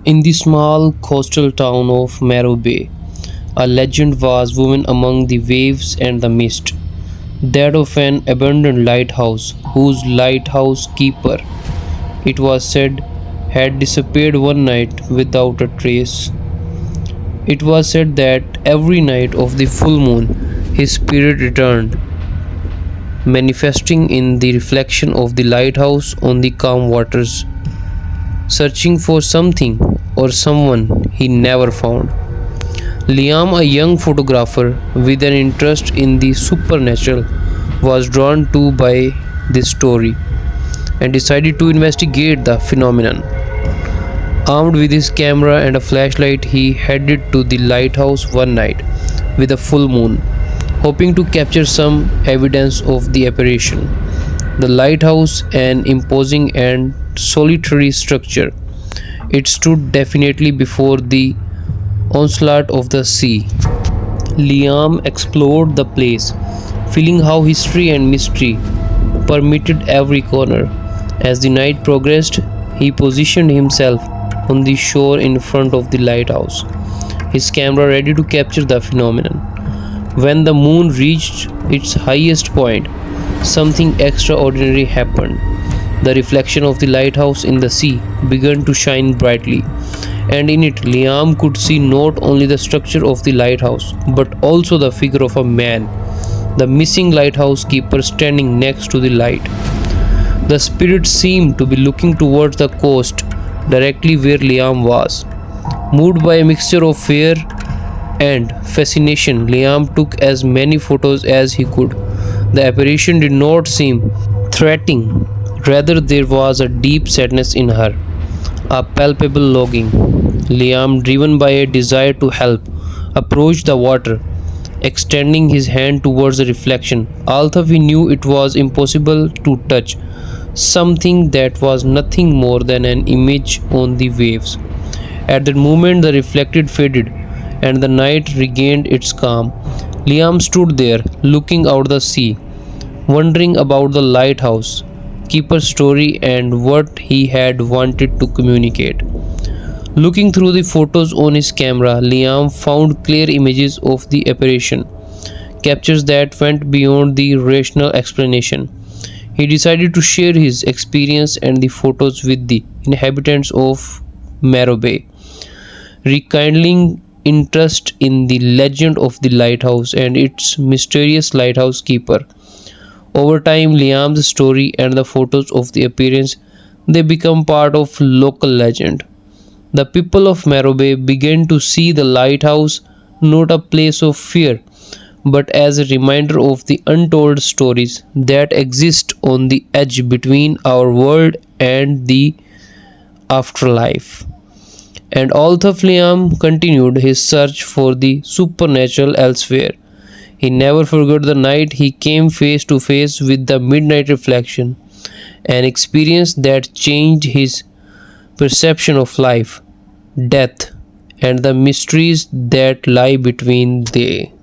In the small coastal town of Marrow Bay, a legend was woven among the waves and the mist, that of an abandoned lighthouse whose lighthouse keeper, it was said, had disappeared one night without a trace. It was said that every night of the full moon his spirit returned, manifesting in the reflection of the lighthouse on the calm waters, searching for something or someone he never found. Liam, a young photographer with an interest in the supernatural, was drawn to by this story and decided to investigate the phenomenon. Armed with his camera and a flashlight, he headed to the lighthouse one night with a full moon, hoping to capture some evidence of the apparition. The lighthouse, an imposing and solitary structure, it stood definitely before the onslaught of the sea. Liam explored the place, feeling how history and mystery permeated every corner. As the night progressed, he positioned himself on the shore in front of the lighthouse, his camera ready to capture the phenomenon. When the moon reached its highest point, something extraordinary happened. The reflection of the lighthouse in the sea began to shine brightly, and in it Liam could see not only the structure of the lighthouse but also the figure of a man, the missing lighthouse keeper standing next to the light. The spirit seemed to be looking towards the coast, directly where Liam was. Moved by a mixture of fear and fascination, Liam took as many photos as he could. The apparition did not seem threatening, rather, there was a deep sadness in her, a palpable longing. Liam, driven by a desire to help, approached the water, extending his hand towards the reflection, although he knew it was impossible to touch something that was nothing more than an image on the waves. At that moment, the reflected faded, and the night regained its calm. Liam stood there, looking out the sea, wondering about the lighthouse keeper's story and what he had wanted to communicate. Looking through the photos on his camera, Liam found clear images of the apparition, captures that went beyond the rational explanation. He decided to share his experience and the photos with the inhabitants of Marrow Bay, rekindling interest in the legend of the lighthouse and its mysterious lighthouse keeper. Over time, Liam's story and the photos of the appearance they become part of local legend. The people of Marrow Bay began to see the lighthouse not a place of fear, but as a reminder of the untold stories that exist on the edge between our world and the afterlife. And although Liam continued his search for the supernatural elsewhere, he never forgot the night he came face to face with the midnight reflection, an experience that changed his perception of life, death, and the mysteries that lie between they.